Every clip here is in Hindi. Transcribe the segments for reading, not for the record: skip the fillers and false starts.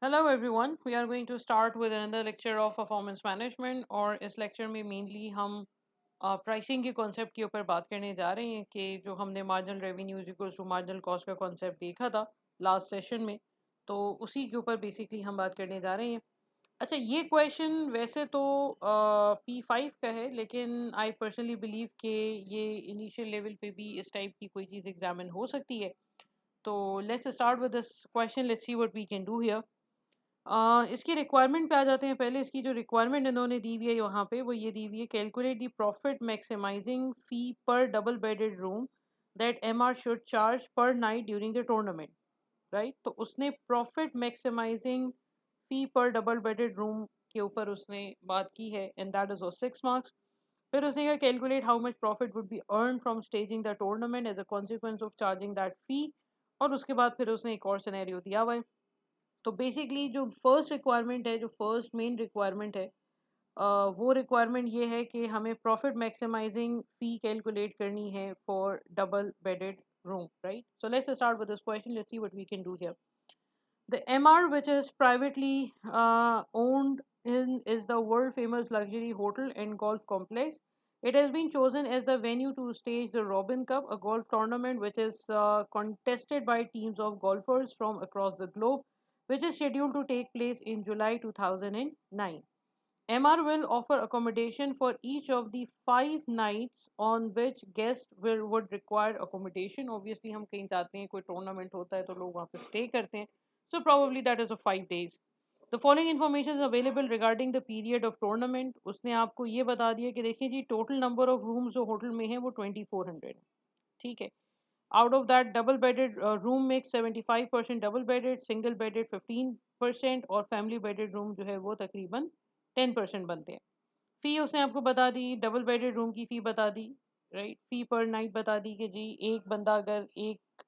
Hello everyone, we are going to start with another lecture of performance management और इस लेक्चर में मेनली हम प्राइसिंग के कॉन्सेप्ट के ऊपर बात करने जा रहे हैं कि जो हमने marginal revenue equals to marginal cost का कॉन्सेप्ट देखा था लास्ट सेशन में, तो उसी के ऊपर बेसिकली हम बात करने जा रहे हैं। अच्छा, ये क्वेश्चन वैसे तो P5 का है, लेकिन आई पर्सनली बिलीव कि ये इनिशियल लेवल पे भी इस टाइप की कोई चीज़ एग्जामिन हो सकती है। तो let's start with this question, let's see what we can do here. इसकी रिक्वायरमेंट पे आ जाते हैं। पहले इसकी जो रिक्वायरमेंट इन्होंने दी हुई है यहाँ पे वो ये दी हुई है, calculate the profit maximising fee per double bedded room that MR should charge per night during the tournament. Right, तो उसने profit maximising fee per double bedded room के ऊपर उसने बात की है, एंड दैट इज 6 मार्क्स। फिर उसने कहा calculate how much profit would be earn from staging the tournament as a consequence of charging that fee. और उसके बाद फिर उसने एक और सिनेरियो दिया हुआ है। तो बेसिकली जो फर्स्ट रिक्वायरमेंट है, जो फर्स्ट मेन रिक्वायरमेंट है, वो रिक्वायरमेंट ये है कि हमें प्रॉफिट मैक्सिमाइजिंग फी कैलकुलेट करनी है for double bedded room, right? So let's start with this question. Let's see what we can do here. The MR, which is privately owned is the world famous luxury hotel and golf complex. It has been chosen as the venue to stage the Robin Cup, a golf tournament which is contested by teams of golfers from across the globe, which is scheduled to take place in July 2009. MR will offer accommodation for each of the 5 nights on which guests would require accommodation. Obviously, हम कहीं जाते हैं, कोई tournament होता है तो लोग वहाँ पे stay करते हैं. So probably that is of 5 days. The following information is available regarding the period of tournament. उसने आपको ये बता दिया कि देखिए जी, total number of rooms जो होटल में है वो 2400 है, ठीक है। Out of that, double bedded room makes 75% double bedded, single bedded 15% और फैमिली बेडेड रूम जो है वो तकरीबन 10% बनते हैं। फ़ी उसने आपको बता दी, डबल बेडेड रूम की फ़ी बता दी, राइट। फ़ी पर नाइट बता दी कि जी एक बंदा अगर एक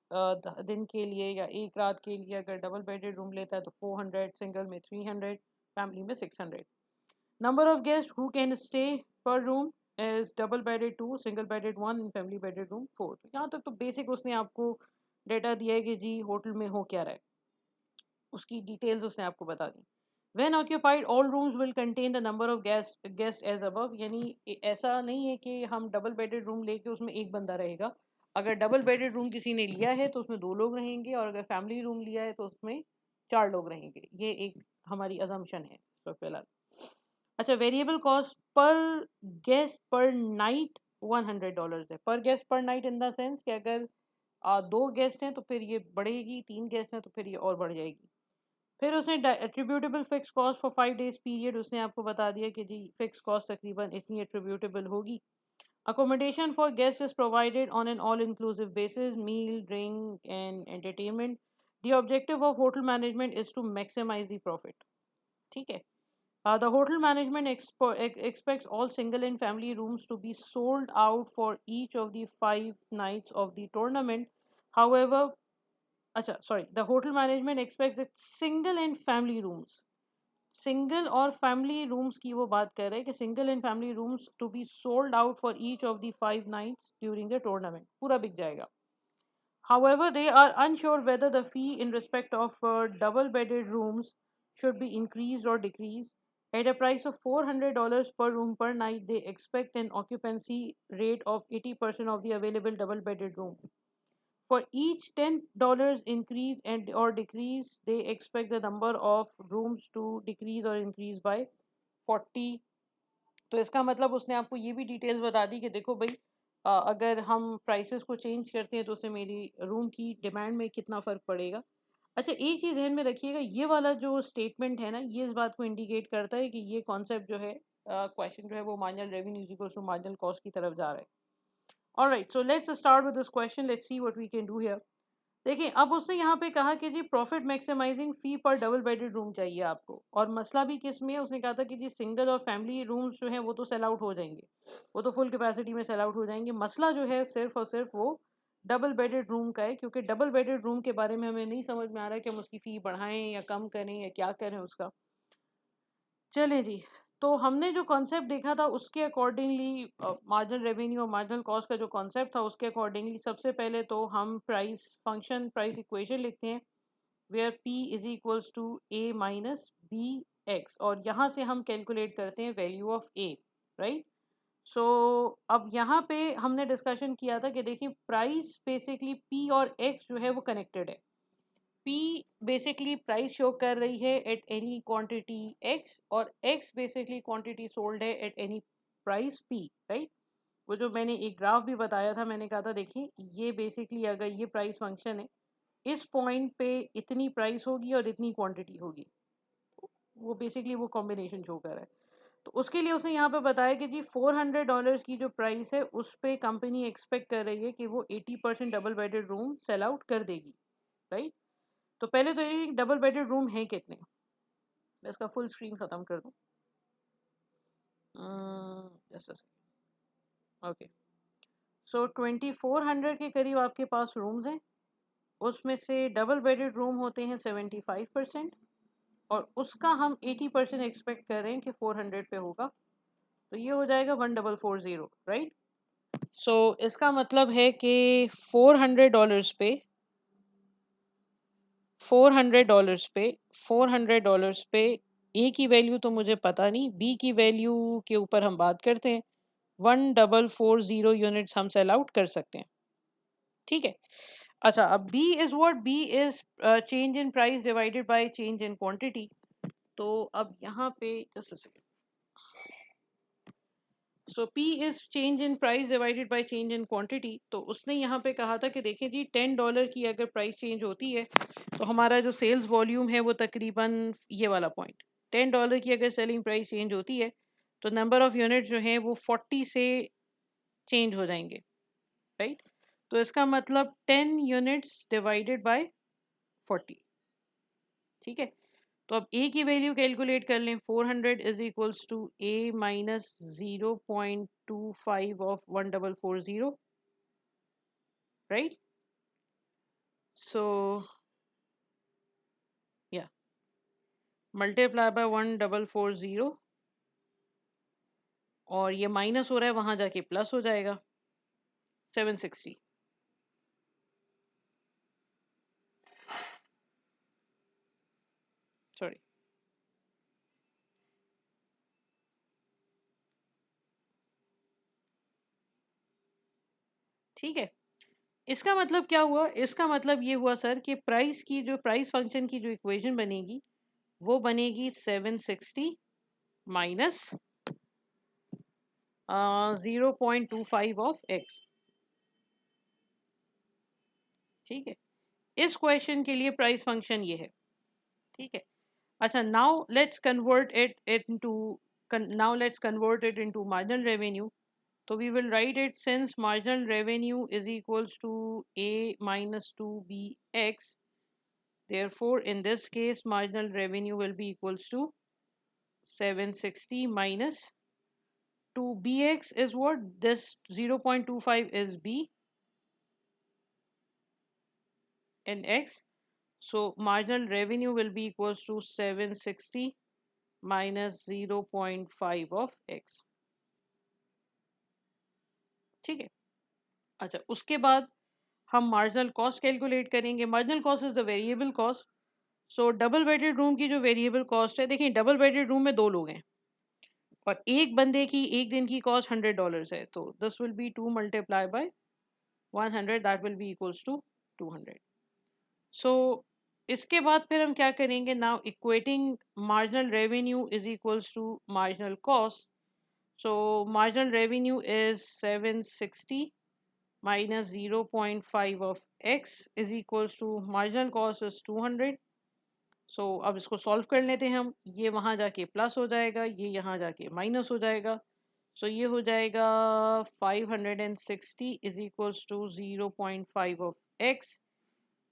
दिन के लिए या एक रात के लिए अगर डबल बेडेड रूम लेता है तो 400, सिंगल में 300, फैमिली में 600। Number of guests who can stay per room is double bedded 2, single bedded 1 and family bedded room 4। तो यहाँ तक तो बेसिक उसने आपको डेटा दिया है कि जी होटल में हो क्या रहा है, उसकी डिटेल्स उसने आपको बता दी। When occupied, all rooms will contain the number of guest as above। यानी ऐसा नहीं है कि हम डबल बेडेड रूम लेके उसमें एक बंदा रहेगा। अगर डबल बेडेड रूम किसी ने लिया है तो उसमें 2 लोग रहेंगे, और अगर फैमिली रूम लिया है तो उसमें 4 लोग रहेंगे। ये एक हमारी अजम्पशन है इस पर फिलहाल। अच्छा, वेरिएबल कॉस्ट पर गेस्ट पर नाइट $100 है। पर गेस्ट पर नाइट इन द सेंस कि अगर 2 गेस्ट हैं तो फिर ये बढ़ेगी, 3 गेस्ट हैं तो फिर ये और बढ़ जाएगी। फिर उसने attributable fix cost for 5 days period उसने आपको बता दिया कि जी फिक्स कॉस्ट तकरीबन इतनी एट्रीब्यूटेबल होगी। Accommodation for guest is provided on an all inclusive basis, meal drink and entertainment. The objective of hotel management is to maximise the profit, ठीक है। The hotel management expects all single and family rooms to be sold out for each of the 5 nights of the tournament. However, the hotel management expects that single and family rooms, single और family rooms की वो बात कर रहे हैं कि single and family rooms to be sold out for each of the 5 nights during the tournament, पूरा बिक जाएगा। However, they are unsure whether the fee in respect of double bedded rooms should be increased or decreased. At a price of $400 per room per night, they expect an occupancy rate of 80% of the available double bedded room. For each $10 increase and or decrease, they expect the number of rooms to decrease or increase by 40। तो इसका मतलब उसने आपको ये भी डिटेल्स बता दी कि देखो भाई, अगर हम प्राइसेस को चेंज करते हैं तो उससे मेरी रूम की डिमांड में कितना फ़र्क पड़ेगा। अच्छा, एक चीज़ ध्यान में रखिएगा, ये वाला जो स्टेटमेंट है ना, ये इस बात को इंडिकेट करता है कि ये कॉन्सेप्ट जो है, क्वेश्चन जो है वो marginal revenue equals to marginal cost की तरफ जा रहा है। Alright, so let's start with this question, let's see what we can do here. देखिए, अब उसने यहाँ पे कहा कि जी profit maximising fee per double bedded room चाहिए आपको, और मसला भी किस में है। उसने कहा था कि जी सिंगल और फैमिली रूम्स जो हैं वो तो सेल आउट हो जाएंगे, वो तो फुल कैपेसिटी में सेल आउट हो जाएंगे। मसला जो है सिर्फ और सिर्फ वो डबल बेडेड रूम का है, क्योंकि डबल बेडेड रूम के बारे में हमें नहीं समझ में आ रहा है कि हम उसकी फ़ी बढ़ाएं या कम करें या क्या करें उसका। चलें जी, तो हमने जो कॉन्सेप्ट देखा था उसके अकॉर्डिंगली, मार्जिनल रेवेन्यू और मार्जिनल कॉस्ट का जो कॉन्सेप्ट था उसके अकॉर्डिंगली सबसे पहले तो हम प्राइस फंक्शन, प्राइस इक्वेशन लिखते हैं। Where P is equals to A minus BX, और यहाँ से हम कैलकुलेट करते हैं value of A, right. So अब यहाँ पे हमने डिस्कशन किया था कि देखिए प्राइस बेसिकली P और X जो है वो कनेक्टेड है। P बेसिकली प्राइस शो कर रही है एट एनी क्वांटिटी X, और X बेसिकली क्वांटिटी सोल्ड है at any price P, right. वो जो मैंने एक ग्राफ भी बताया था, मैंने कहा था देखिए ये बेसिकली अगर ये प्राइस फंक्शन है, इस पॉइंट पे इतनी प्राइस होगी और इतनी क्वांटिटी होगी, वो बेसिकली वो कॉम्बिनेशन शो कर रहा है। तो उसके लिए उसने यहाँ पे बताया कि जी $400 की जो प्राइस है उस पे कंपनी एक्सपेक्ट कर रही है कि वो 80% double bedded room sell out कर देगी, राइट। तो पहले तो ये डबल बेडेड रूम है कितने, मैं इसका फुल स्क्रीन खत्म कर दूँ। ओके, सो 2400 के करीब आपके पास रूम्स हैं, उसमें से डबल बेडेड रूम होते हैं 75%, और उसका हम 80% एक्सपेक्ट कर रहे हैं कि 400 पे होगा, तो ये हो जाएगा 1440, राइट। सो इसका मतलब है कि $400 पे 400 पे $400 पे ए की वैल्यू तो मुझे पता नहीं, बी की वैल्यू के ऊपर हम बात करते हैं, 1440 यूनिट्स हम सेल आउट कर सकते हैं, ठीक है। अच्छा, अब B is what, B is change in price divided by change in quantity. तो अब यहाँ पे just so P is change in price divided by change in quantity. तो उसने यहाँ पे कहा था कि देखिए जी $10 की अगर प्राइस चेंज होती है तो हमारा जो सेल्स वॉल्यूम है वो तकरीबन ये वाला पॉइंट, $10 की अगर सेलिंग प्राइस चेंज होती है तो नंबर ऑफ यूनिट जो हैं वो 40 से चेंज हो जाएंगे, राइट। तो इसका मतलब 10 यूनिट्स डिवाइडेड बाय 40, ठीक है। तो अब ए की वैल्यू कैलकुलेट कर लें, 400 is equals to a minus 0.25 of 1440, right. So या मल्टीप्लाई बाय 1440, और ये माइनस हो रहा है वहां जाके प्लस हो जाएगा 760, सॉरी। ठीक है, इसका मतलब क्या हुआ, इसका मतलब ये हुआ सर कि प्राइस की जो प्राइस फंक्शन की जो इक्वेशन बनेगी वो बनेगी 760 माइनस 0.25 ऑफ एक्स, ठीक है। इस क्वेश्चन के लिए प्राइस फंक्शन ये है, ठीक है। अच्छा, now let's convert it into marginal revenue. So we will write it, since marginal revenue is equals to A minus 2BX, therefore in this case marginal revenue will be equals to 760 minus 2BX is what, this 0.25 is B and X. So marginal revenue will be equals to 760 minus 0.5 of X, ठीक है। अच्छा, उसके बाद हम मार्जिनल कॉस्ट कैलकुलेट करेंगे। Marginal cost is the variable cost. So double bedded room की जो वेरिएबल कॉस्ट है, देखिए डबल बेडेड रूम में 2 लोग हैं और एक बंदे की एक दिन की कॉस्ट $100 है, तो this will be 2 multiply by 100, that will be equals to 200। So इसके बाद फिर हम क्या करेंगे, now equating marginal revenue is equals to marginal cost. So marginal revenue is 760 minus 0.5 of x is equals to marginal cost is 200। सो अब इसको सॉल्व कर लेते हैं हम, ये वहाँ जाके प्लस हो जाएगा, ये यहाँ जाके माइनस हो जाएगा। सो ये हो जाएगा 560 is equals to 0.5 of x,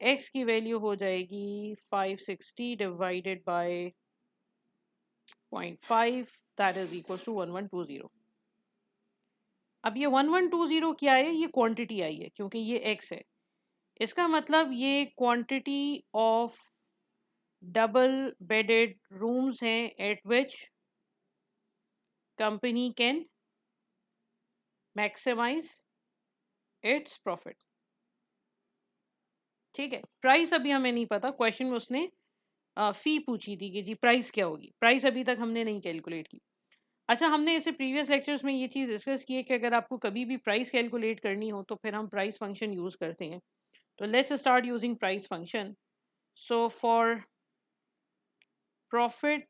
x की वैल्यू हो जाएगी 560 divided by 0.5, that is equals to 1120। अब ये 1120 क्या है, ये क्वांटिटी आई है क्योंकि ये x है, इसका मतलब ये quantity of double bedded rooms हैं at which company can maximise its profit, ठीक है, प्राइस अभी हमें नहीं पता, क्वेश्चन में उसने फी पूछी थी कि जी प्राइस क्या होगी, प्राइस अभी तक हमने नहीं कैलकुलेट की। अच्छा, हमने इसे प्रीवियस लेक्चर्स में ये चीज़ डिस्कस की है कि अगर आपको कभी भी प्राइस कैलकुलेट करनी हो तो फिर हम प्राइस फंक्शन यूज़ करते हैं। तो let's start using price function. So for profit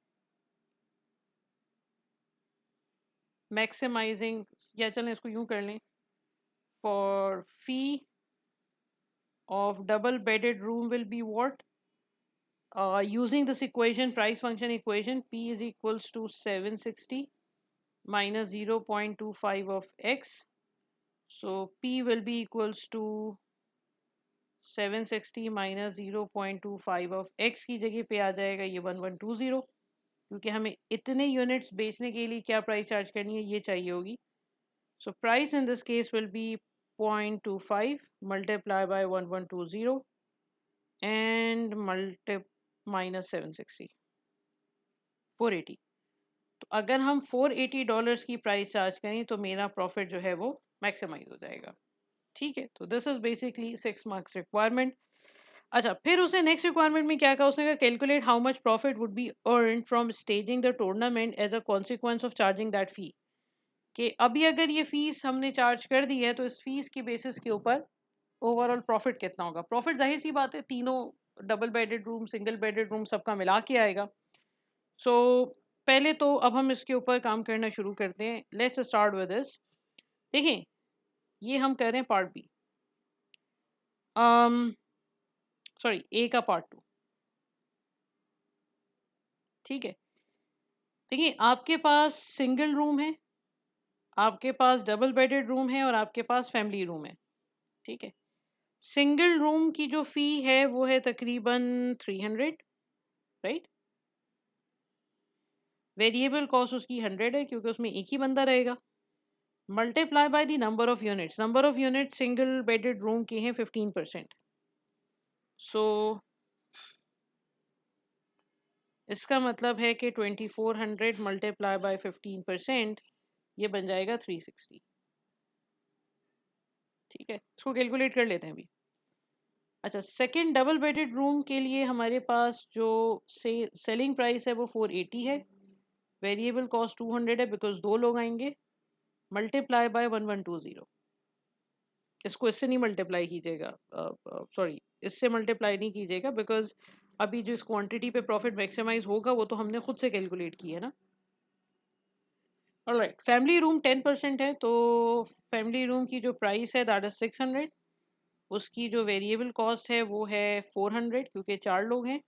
maximising, या चलें इसको यूं कर लें, for fee of double bedded room will be what? Using this equation, price function equation, P is equals to 760 minus 0.25 of X. So P will be equals to 760 minus 0.25 of X की जगह पे आ जाएगा ये 1120, क्योंकि हमें इतने यूनिट्स बेचने के लिए क्या प्राइस चार्ज करनी है ये चाहिए होगी. So price in this case will be 0.25 multiply by 1120 and minus 760, 480. तो अगर हम $480 की प्राइस चार्ज करें तो मेरा प्रॉफिट जो है वो मैक्सिमाइज हो जाएगा. ठीक है, तो this is basically 6 marks requirement. अच्छा, फिर उसने नेक्स्ट रिक्वायरमेंट में क्या कहा, उसने कहा calculate how much profit would be earn from staging the tournament as a consequence of charging that fee. कि अभी अगर ये फीस हमने चार्ज कर दी है तो इस फीस की बेसिस के ऊपर ओवरऑल प्रॉफिट कितना होगा. प्रॉफिट जाहिर सी बात है तीनों double bedded room, single bedded room सबका मिला के आएगा. सो पहले तो अब हम इसके ऊपर काम करना शुरू करते हैं. Let's start with this. देखें, ये हम कर रहे हैं पार्ट बी, सॉरी ए का पार्ट 2. ठीक है, देखिए आपके पास सिंगल रूम है, आपके पास डबल बेडेड रूम है और आपके पास फैमिली रूम है. ठीक है, सिंगल रूम की जो फी है वो है तकरीबन 300, राइट. वेरिएबल कॉस्ट उसकी 100 है क्योंकि उसमें एक ही बंदा रहेगा. Multiply by the number of units, number of unit single bedded room के हैं 15%. सो इसका मतलब है कि 2400 मल्टीप्लाई बाय 15%, ये बन जाएगा 360. ठीक है, इसको कैलकुलेट कर लेते हैं अभी. अच्छा, सेकंड डबल बेडेड रूम के लिए हमारे पास जो सेलिंग प्राइस है वो 480 है, वेरिएबल कॉस्ट 200 है बिकॉज दो लोग आएंगे, मल्टीप्लाई बाय 1120. इसको इससे नहीं मल्टीप्लाई कीजिएगा, सॉरी इससे मल्टीप्लाई नहीं कीजिएगा बिकॉज अभी जो इस क्वांटिटी पे प्रॉफिट मैक्सिमाइज होगा वो तो हमने खुद से कैलकुलेट की है ना. ऑलराइट, फैमिली रूम 10% है तो फैमिली रूम की जो प्राइस है दैट इज 600. उसकी जो वेरिएबल कॉस्ट है वो है 400 क्योंकि 4 लोग हैं,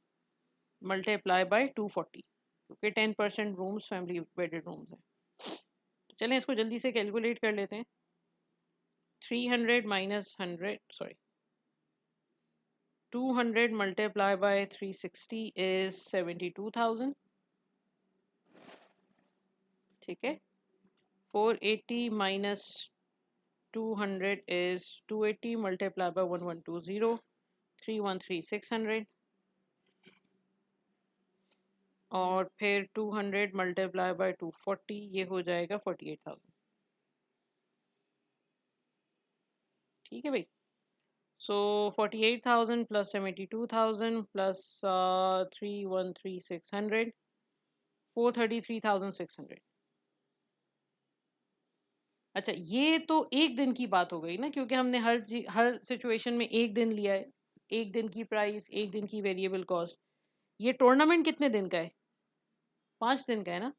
मल्टीप्लाई बाय 240 क्योंकि 10% रूम्स फैमिली बेडेड रूम्स हैं. तो चलें इसको जल्दी से कैलकुलेट कर लेते हैं. 300 minus 100, sorry 200 multiplied by 360 is 72,000. ठीक है, 480 minus 200 is 280 multiplied by 1120, 313,600. और फिर 200 multiplied by 240, ये हो जाएगा 48,000. ठीक है भाई. सो 48,000 प्लस 72,000 प्लस 313,600, 433,600. अच्छा, ये तो एक दिन की बात हो गई ना, क्योंकि हमने हर सिचुएशन में एक दिन लिया है, एक दिन की प्राइस, एक दिन की वेरिएबल कॉस्ट. ये टूर्नामेंट कितने दिन का है? 5 दिन का है ना.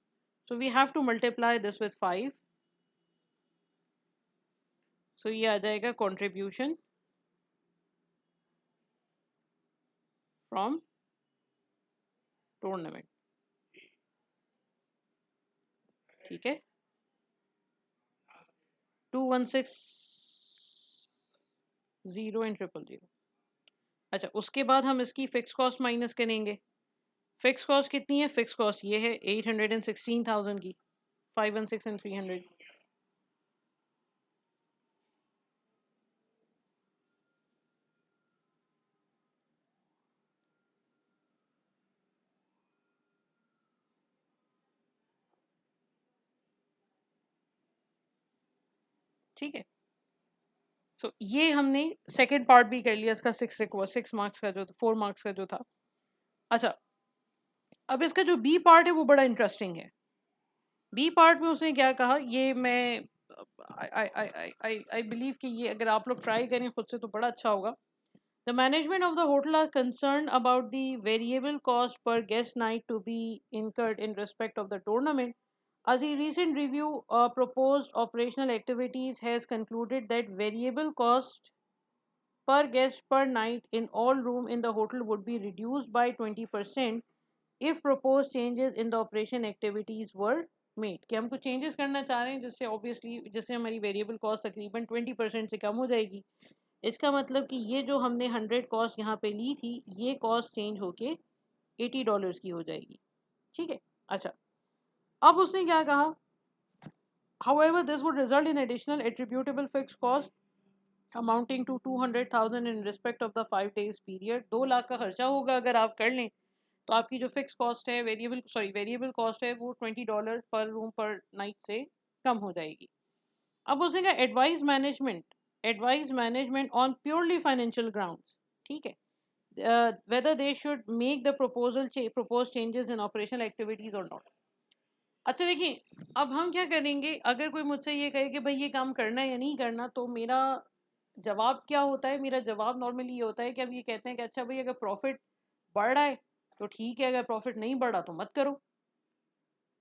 So we have to multiply this with 5. सो ये आ जाएगा कंट्रीब्यूशन फ्रॉम टूर्नामेंट. ठीक है, 2160 एंड 000. अच्छा, उसके बाद हम इसकी फिक्स कॉस्ट माइनस करेंगे. फिक्स कॉस्ट कितनी है? फिक्स कॉस्ट ये है 816,000 की, 516 एंड 300. ठीक है, ये हमने सेकेंड पार्ट भी कर लिया इसका, 6 मार्क्स का जो 4 मार्क्स का जो था। अच्छा, अब इसका जो बी पार्ट है वो बड़ा इंटरेस्टिंग है। बी पार्ट में उसने क्या कहा, ये मैं आई बिलीव कि ये अगर आप लोग ट्राई करें खुद से तो बड़ा अच्छा होगा। The management of the hotel are concerned about the variable cost per guest night to be incurred in respect of the tournament. As a recent review proposed operational activities has concluded that variable cost per guest per night in all room in the hotel would be reduced by 20% if proposed changes in the operation activities were made। कि हम कुछ changes करना चाह रहे हैं जिससे obviously जिससे हमारी variable cost तकरीबन 20% से कम हो जाएगी। इसका मतलब कि ये जो हमने 100 कॉस्ट यहाँ पे ली थी, ये कॉस्ट चेंज होके $80 की हो जाएगी। ठीक है। अच्छा, अब उसने क्या कहा, however this would result in additional attributable fixed cost amounting to 200,000 in respect of the 5 days period। 2 lakh का खर्चा होगा अगर आप कर लें, तो आपकी जो फिक्स कॉस्ट है वेरिएबल कॉस्ट है वो $20 पर रूम पर नाइट से कम हो जाएगी। अब उसने कहा advice management on purely financial grounds. ठीक है, whether they should make the proposed changes in operational activities or not। अच्छा देखिए, अब हम क्या करेंगे, अगर कोई मुझसे ये कहे कि भाई ये काम करना है या नहीं करना, तो मेरा जवाब क्या होता है, मेरा जवाब नॉर्मली ये होता है कि अब ये कहते हैं कि अच्छा भाई अगर प्रॉफिट बढ़ रहा है तो ठीक है, अगर प्रॉफिट नहीं बढ़ा तो मत करो।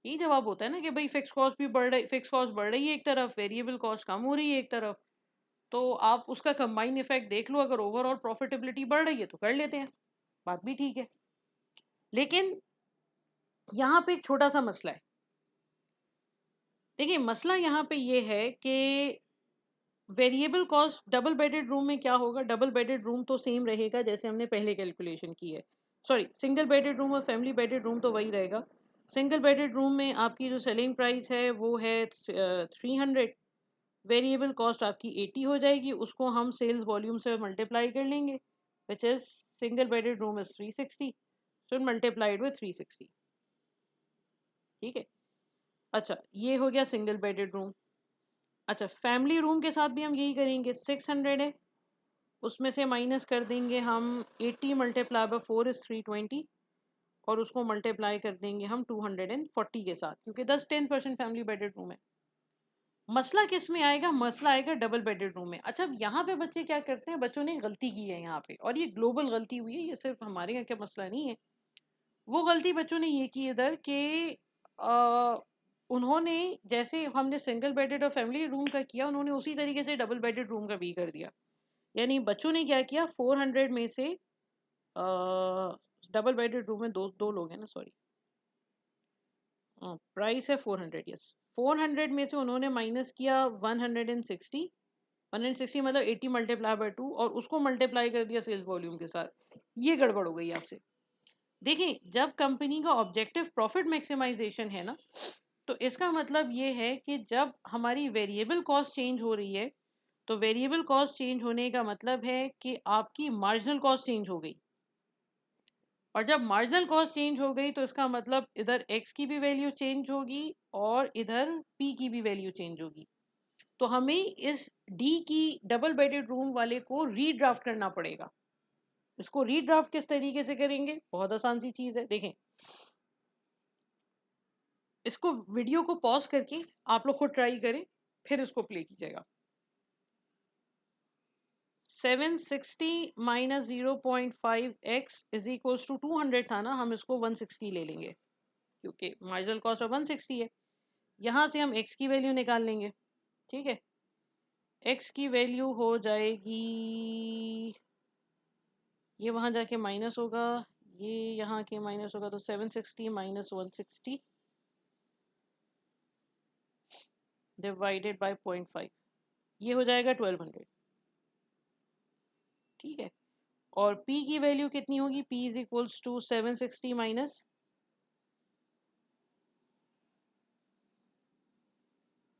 यही जवाब होता है ना कि भाई फिक्स कॉस्ट बढ़ रही है एक तरफ, वेरिएबल कॉस्ट कम हो रही है एक तरफ, तो आप उसका कंबाइन इफेक्ट देख लो, अगर ओवरऑल प्रॉफिटेबिलिटी बढ़ रही है तो कर लेते हैं, बात भी ठीक है। लेकिन यहाँ पे एक छोटा सा मसला है। देखिए, मसला यहाँ पे ये है कि variable cost double bedded room में क्या होगा, डबल बेडेड रूम तो सेम रहेगा जैसे हमने पहले कैलकुलेशन की है, सॉरी सिंगल बेडेड रूम और फैमिली बेडेड रूम तो वही रहेगा। सिंगल बेडेड रूम में आपकी जो सेलिंग प्राइस है वो है 300, वेरिएबल कॉस्ट आपकी 80 हो जाएगी, उसको हम सेल्स वॉल्यूम से मल्टीप्लाई कर लेंगे, which is single bedded room is 360, so multiplied with 360। ठीक है। अच्छा, ये हो गया सिंगल बेडेड रूम। अच्छा, फैमिली रूम के साथ भी हम यही करेंगे, 600 है, उसमें से माइनस कर देंगे हम 80 मल्टीप्लाई बाय 4 इज 320, और उसको मल्टीप्लाई कर देंगे हम 240 के साथ, क्योंकि 10% फैमिली बेडेड रूम है। मसला किस में आएगा, मसला आएगा डबल बेडेड रूम में। अच्छा, अब यहाँ पे बच्चे क्या करते हैं, बच्चों ने गलती की है यहाँ पे, और ये ग्लोबल गलती हुई है, ये सिर्फ हमारे यहाँ का मसला नहीं है। वो गलती बच्चों ने ये की इधर कि उन्होंने जैसे हमने सिंगल बेडेड और फैमिली रूम का किया, उन्होंने उसी तरीके से डबल बेडेड रूम का भी कर दिया। यानी बच्चों ने क्या किया, 400 में से डबल बेडेड रूम में दो दो लोग हैं ना, सॉरी, प्राइस है 400, यस, 400 में से उन्होंने माइनस किया 160, 160 मतलब 80 मल्टीप्लाई बाय 2, और उसको मल्टीप्लाई कर दिया सेल्स वॉल्यूम के साथ। ये गड़बड़ हो गई आपसे। देखिए, जब कंपनी का ऑब्जेक्टिव प्रॉफिट मैक्सिमाइजेशन है ना, तो इसका मतलब ये है कि जब हमारी वेरिएबल कॉस्ट चेंज हो रही है, तो वेरिएबल कॉस्ट चेंज होने का मतलब है कि आपकी मार्जिनल कॉस्ट चेंज हो गई, और जब मार्जिनल कॉस्ट चेंज हो गई तो इसका मतलब इधर एक्स की भी वैल्यू चेंज होगी और इधर पी की भी वैल्यू चेंज होगी। तो हमें इस डी की डबल बेडेड रूम वाले को रीड्राफ्ट करना पड़ेगा। इसको रीड्राफ्ट किस तरीके से करेंगे, बहुत आसान सी चीज है, देखें। इसको वीडियो को पॉज करके आप लोग खुद ट्राई करें, फिर इसको प्ले कीजिएगा। 760 minus 0.5x is equals to 200 था ना, हम इसको 160 ले लेंगे क्योंकि मार्जिनल कॉस्ट ऑफ 160 है। यहाँ से हम x की वैल्यू निकाल लेंगे। ठीक है, x की वैल्यू हो जाएगी, ये वहाँ जाके माइनस होगा, ये यहाँ के माइनस होगा, तो 760 माइनस 160 डिवाइडेड बाय 0.5, ये हो जाएगा 1200। ठीक है, और p की वैल्यू कितनी होगी, p is equals to 760 minus,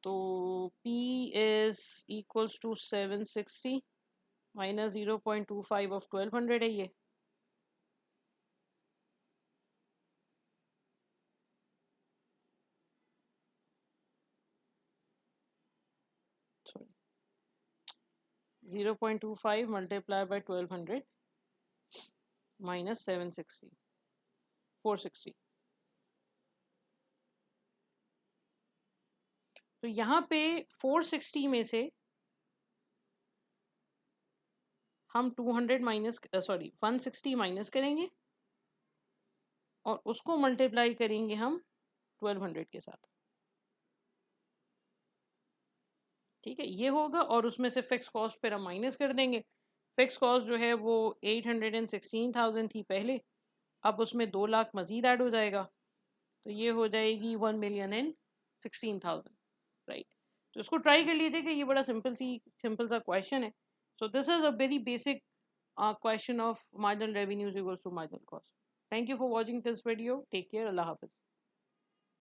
तो p is equals to 760 minus 0.25 of 1200 है ये। 0.25 multiplied by 1200 minus 760 460। तो यहाँ पे 460 में से हम 200 माइनस 160 माइनस करेंगे और उसको मल्टीप्लाई करेंगे हम 1200 के साथ। ठीक है, ये होगा और उसमें से फिक्स कॉस्ट फिर हम माइनस कर देंगे। फिक्स कॉस्ट जो है वो 816,000 थी पहले, अब उसमें 2 लाख मजीद ऐड हो जाएगा, तो ये हो जाएगी 1,16,000, राइट। तो इसको ट्राई कर लीजिए कि ये बड़ा सिंपल सा क्वेश्चन है। So this is a very basic question of marginal revenues equals to marginal cost. Thank you for watching this video. Take care. Allah Hafiz.